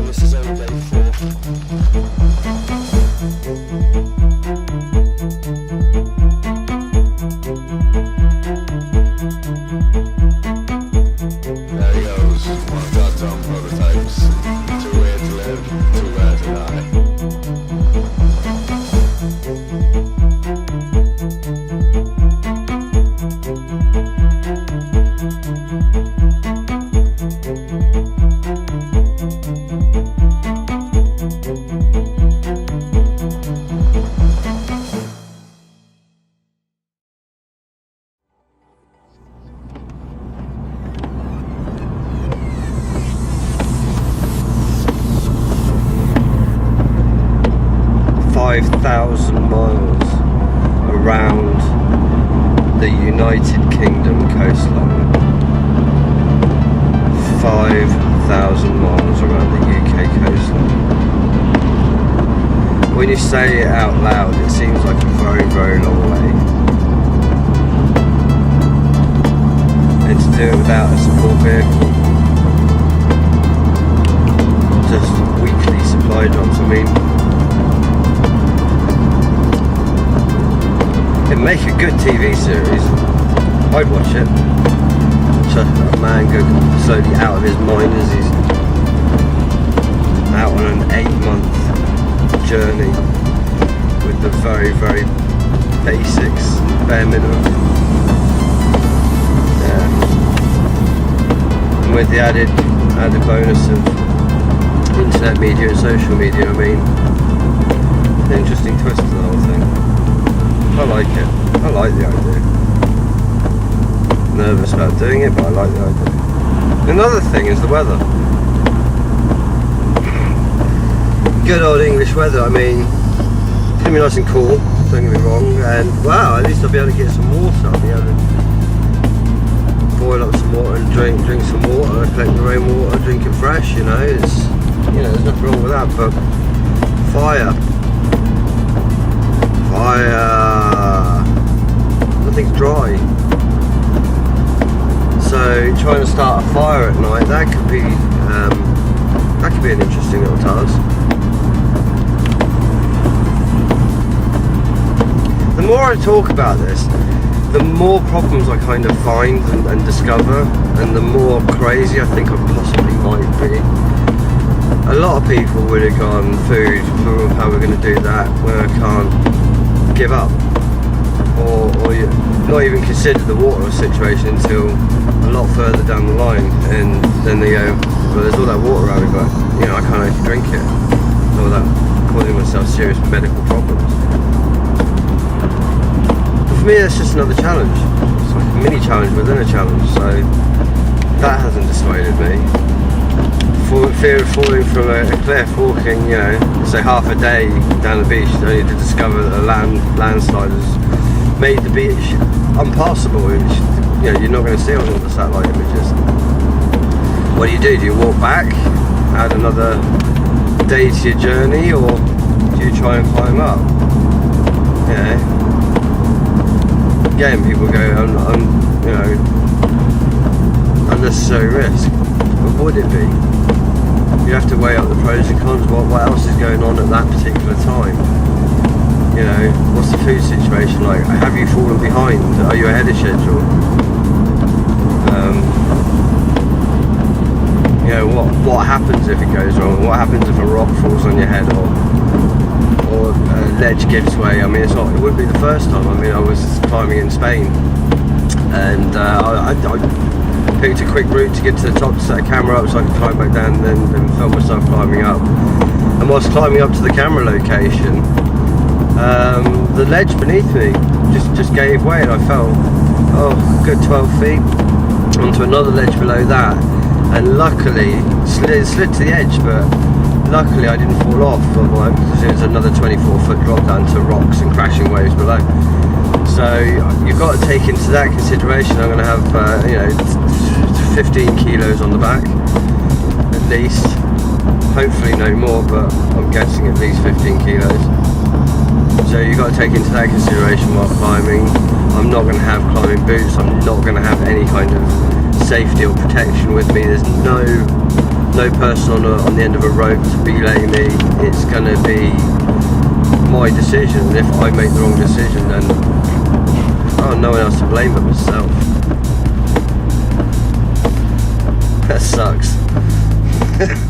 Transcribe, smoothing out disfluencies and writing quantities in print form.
This is only day 4. There he goes, one of God's own prototypes. Too rare to live, too rare to die. Miles around the United Kingdom coastline. 5,000 miles around the UK coastline. When you say it out loud, it seems like a very, very long way. And to do it without a support vehicle, just weekly supply drops, I mean, it'd make a good TV series. I'd watch it. So a man go slowly out of his mind as he's out on an 8-month journey with the very, very basics, bare minimum. Yeah. And with the added bonus of internet media and social media, I mean, an interesting twist to the whole thing. I like it. I like the idea. Nervous about doing it, but I like the idea. Another thing is the weather. Good old English weather. I mean, it's gonna be nice and cool. Don't get me wrong. And wow, at least I'll be able to get some water. I'll be able to boil up some water and drink some water. Collect the rainwater, drink it fresh. You know, it's there's nothing wrong with that. But fire. Nothing's dry, so trying to start a fire at night, that could be an interesting little task. The more I talk about this, the more problems I kind of find and discover, and the more crazy I think I possibly might be. A lot of people would have gone, food, how we're going to do that when I can't give up, or you not even consider the water situation until a lot further down the line, and then they go, well, there's all that water around me, but I can't actually drink it, all that causing myself serious medical problems. But for me, that's just another challenge. It's like a mini challenge within a challenge, so that hasn't dissuaded me. Fear of falling from a cliff, walking, say half a day down the beach, only to discover that a landslide has made the beach unpassable, which you're not going to see on all the satellite images. What do? Do you walk back, add another day to your journey, or do you try and climb up? Again, people go, unnecessary risk. But would it be? You have to weigh up the pros and cons. What else is going on at that particular time? What's the food situation like? Have you fallen behind? Are you ahead of schedule? What happens if it goes wrong? What happens if a rock falls on your head, or a ledge gives way? I mean, it wouldn't be the first time. I mean, I was climbing in Spain, and I picked a quick route to get to the top to set a camera up so I could climb back down and then film myself climbing up. And whilst climbing up to the camera location, the ledge beneath me just gave way, and I fell a good 12 feet onto another ledge below that, and luckily slid to the edge, but luckily I didn't fall off, because it was another 24-foot drop down to rocks and crashing waves below. So you've got to take into that consideration. I'm going to have 15 kilos on the back at least, hopefully no more, but I'm guessing at least 15 kilos. So you've got to take into that consideration while climbing. I'm not going to have climbing boots, I'm not going to have any kind of safety or protection with me. There's no no person on the end of a rope to be letting me. It's going to be my decision. And if I make the wrong decision, then no one else to blame but myself. That sucks.